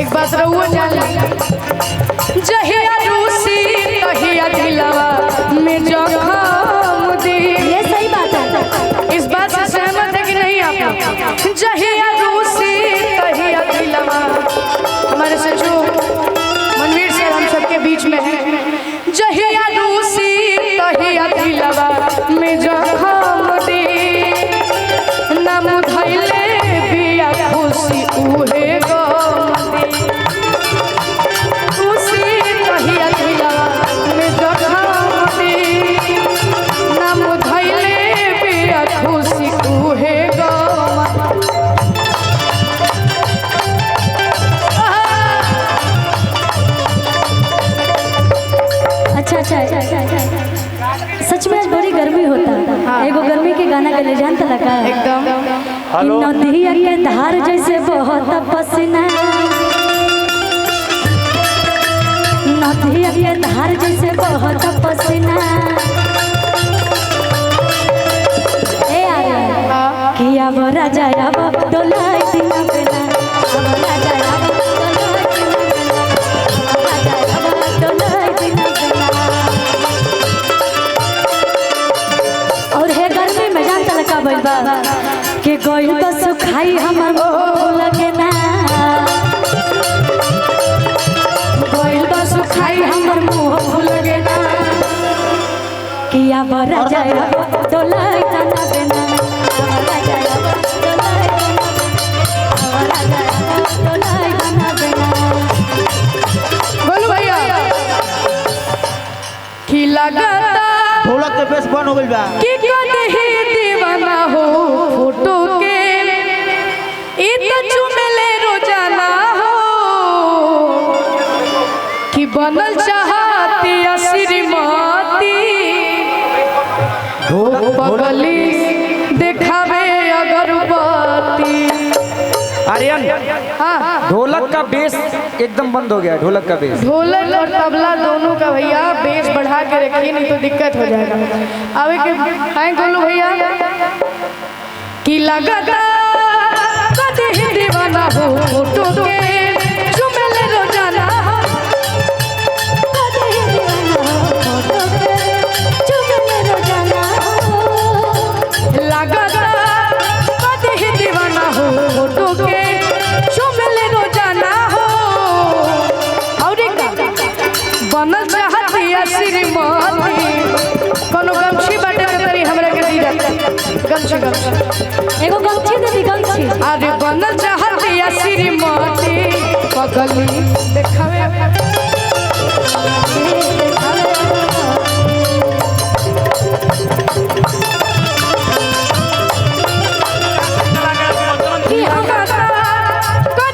एक बात रहुआ जान जहिया रूसी तहिया दिलवा में जखम दी। ये सही बात है। इस बात से सहमत है कि नहीं आप? जहिया रूसी तहिया दिलवा, हमारे सचो मनवीर सर हम सबके बीच में है। जहिया रूसी तहिया दिलवा में जखम दी, नाम धैले बिया खुशी उहे गम दी। खुशी तहिया दिलवा में जखम दी, नाम धैले बिया खुशी उहे गम। अच्छा सच में बड़ी गर्मी होता है। हाँ। एगो गर्मी के गाना के ले जानता लगा एकदम नदिया के धार जैसे बहुत पसीना, नदिया के धार जैसे बहुत पसीना। ए आरे किया वो राजा अब डोलाई दिन बेला, अब राजा अब डोलाई दिन बेला, राजा अब डोलाई दिन बेला। और हे गर्मी में जानता लगा बैलबा के गइल तो सुखाई हमर मुंह लगे ना, गइल तो सुखाई हमर मुंह लगे ना। किया बरा जाए डोलाई तना बेना, बरा जाए डोलाई तना बेना, बरा जाए डोलाई तना बेना। बोलो भैया की लगाता ढोलक के बेस बंद हो गइल बा कि कहीं दीवाना हो फोटो के, ई तो चुमेले रोजाना हो कि बनल चाहती श्रीमती हो पगली देखावे अगरबत्ती। आर्यन हाँ ढोलक का बेस एकदम बंद हो गया। ढोलक का बेस, ढोलक और तबला दोनों का भैया बेस बढ़ा के रखिए, नहीं तो दिक्कत हो जाएगा। आवे के हैं गोलू भैया की लगाता कभी दीवाना हो फोटो के, चुमेले रोजाना हो कभी दीवाना हो फोटो के, चुमेले रोजाना हो। लगाता कभी दीवाना हो फोटो के, चुमेले रोजाना हो। और बनल चाहती श्रीमती, कोनो गमछी बाटे में तरी हमरा के दी जाता गमछी एगो गमछी दे दी गमछी। अरे बनल चाहती श्रीमती पगली देखावे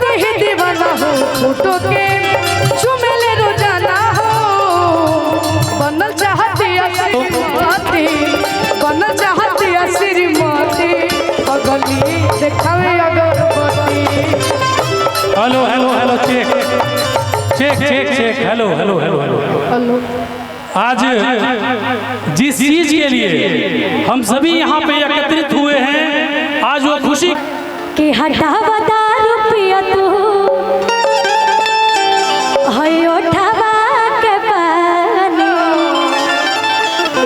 कहीं दीवाना हो फोटो के, चुमेले रोजाना हो। बनल चाहती श्रीमती, बनल चाहती श्रीमती पगली देखावे अगरबत्ती। Hello hello hello check check check check hello hello hello hello. Hello आज जिस चीज के लिए हम सभी यहाँ पे एकत्रित हुए हैं, आज वो खुशी कि हटावा दारू पिया तू हयो उठावा के पानी।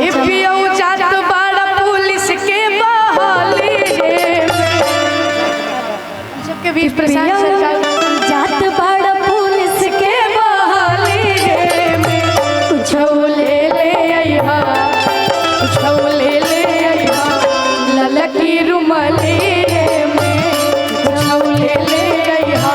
ए पियऊ जात बाड़ा पुलिस के बहाली रे, जबकि 20% सरकार जात बड़ पुलिस के बहाली रे, कुछो ले ले अइहा, कुछो ले ले अइहा, ललकी रुमाली रे में कुछो ले ले अइहा,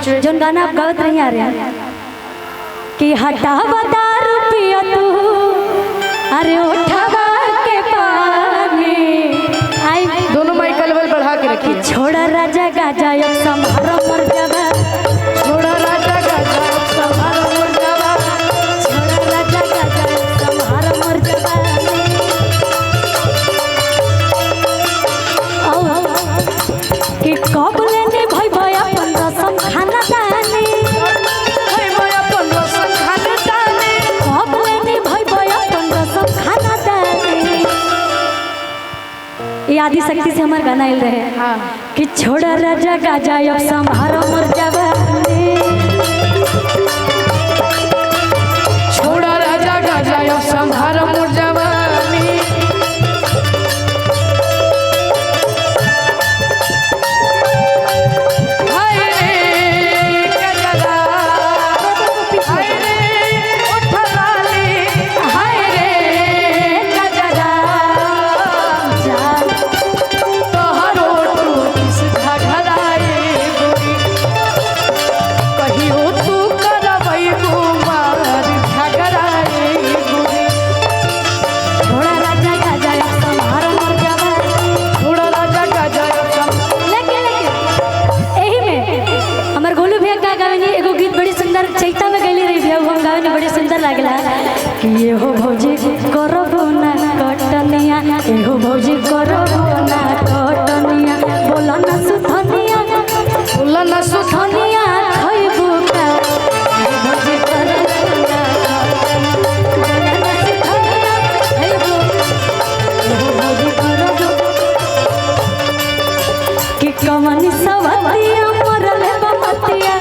सिचुएशन जोन गाना आप गावत नहीं आ रहे हैं कि हटावा दारू पियो तू अरे उठावा के पानी आई दोनों माइक का लेवल बढ़ा के रखिए। छोड़ा राजा गाजा अब समारो मर जावा छोड़ा राजा गाजा संभारो मर जावा छोड़ा राजा गाजा अब समारो मर जावा आओ कि कब लेने भाई भाई अपन रसम खाना दानी हे माया अपन रसम खाना दानी कब लेने भाई भाई अपन रसम खाना दानी ये आदि शक्ति से हमारे गाना आइल रहे हाँ कि छोड़ा राजा गाजा अब समारो मर जावा छोड़ा राजा गाजा अब संभारो मर जवानी हाय रे गजरा हाय रे उठवाली हाय रे गजरा तोहरो टूटिस घघराए गोरी कहियो तू करबै कुमार घघराए गोरी छोड़ा राजा गाजा अब समारो मर जावा छोड़ा राजा गाजा लेकिन एही में हमर गोलू भैया का गावेनी एगो गीत बड़ी सुंदर चैता में गैली रही भैया हम गावेनी बड़ी सुंदर लागला कि ये हो भौजी करबो ना कटनिया ए हो भौजी करबो ना कटनिया बोला ना सुथनिया बोला न सुथन धनिया खइबो का ए हो भौजी करबो ना बोला ना सुथनिया खइबो ए हो भौजी करबो कि कमनी सवतिया मरले बमतिया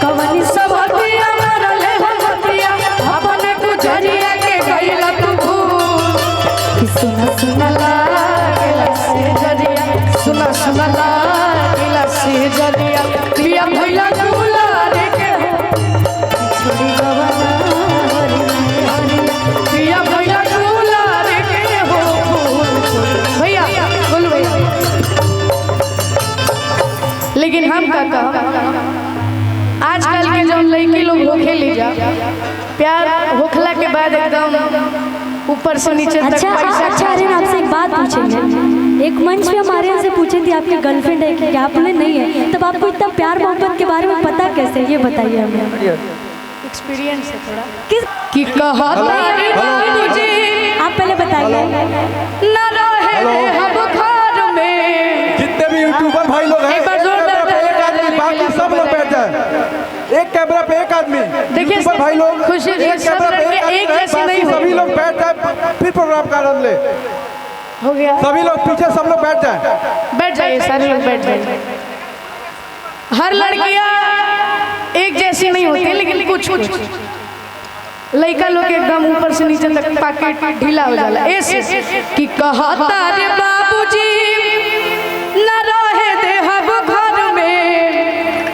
कमनी सबतिया मरले भगतिया अपने गुजरिया के गइला तू भूल कि सुना सुना लागेला से जरिया सुना सुना लागेला से जरिया पिया भइला गुलार के छोड़ी गवाना हरि हरि पिया भइला गुलार के हो फूल भैया बोल भैया लेकिन हम का आजकल के जो लड़की लोग होखे ले जा प्यार होखला के बाद एकदम ऊपर से नीचे तक अच्छा पैसा अच्छा अरे आपसे एक बात पूछेंगे एक मंच पे हमारे यहाँ से पूछे थे आपकी गर्लफ्रेंड है कि आपने नहीं है तब आपको इतना प्यार मोहब्बत के बारे में पता कैसे ये बताइए हमें एक्सपीरियंस है थोड़ा किस कि कहता रे बाबूजी आप पहले बताइए न रहे हम घर में जितने भी यूट्यूबर भाई लोग हैं एक बार जोरदार एक आदमी बाकी सब लोग बैठ जाए एक कैमरा पे एक आदमी देखिए, यूट्यूबर भाई लोग खुशी से एक सब कैमरा पे लड़के एक आदमी जैसे बाकी नहीं सभी होते। लोग बैठ जाए फिर प्रोग्राम का आनंद ले हो गया सभी लोग पीछे सब लोग बैठ जाए बैठ जाइए सारे लोग बैठ जाइए हर लड़कियां एक जैसी नहीं होती लेकिन कुछ कुछ लड़का लोग एकदम ऊपर से नीचे तक पैकेट ढीला हो जाला ऐसे कि कहता रे बाबूजी न रहे दे हम घर में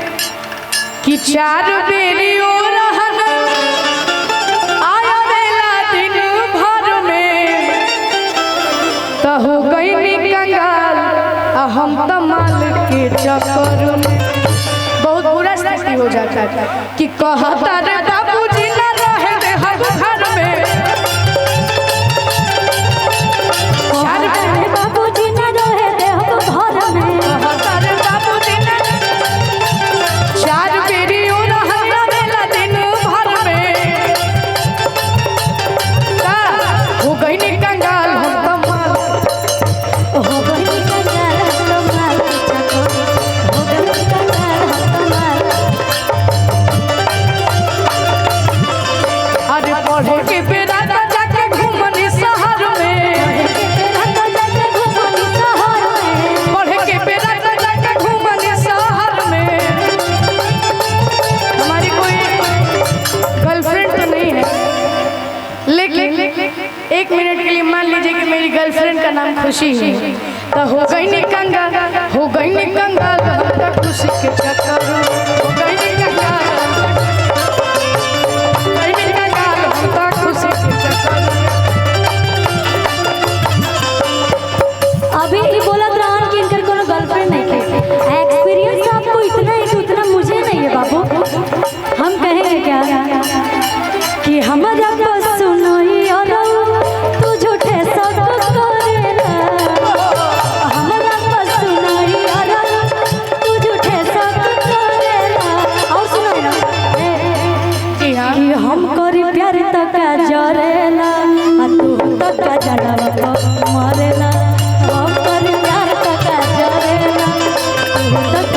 कि चार बेरी और रहन आया बेला दिन भर में तो हो गई नी कंगाल आ हम तमाल के चक्कर में बहुत बुरा स्थिति हो जाता है कि कहता रे बाबूजी न रहे दे हम घर में चार बेरी बाबूजी ना रहे दे हम घर में कहता रे बाबूजी न चार बेरी और रहन बेला दिन भर में का हो गई नी कंगाल हम तमाल हो गई कंगाल कमाल चको हो गई कंगाल कमाल अरे पढ़े के बेरा तो जाके घूमनी शहर में पढ़े के बेरा तो जाके घूमनी शहर में हमारी कोई गर्लफ्रेंड तो नहीं है लेकिन एक मिनट के लिए मान लीजिए कि मेरी गर्लफ्रेंड का नाम खुशी है तो हो गई नी कंगाल हो गई नी कंगाल हम तो खुशी के चक्कर हो गई नी कंगाल गई नी कंगाल हम तो खुशी के चक्कर अभी ये बोलत रहन कि इनकर कोनो गर्लफ्रेंड नहीं है एक्सपीरियंस आपको इतना है कि उतना मुझे नहीं है बाबू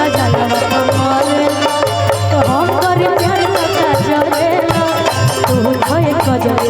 बजाया कमरेला तो हम करी प्यार का जरेला तू भय गजब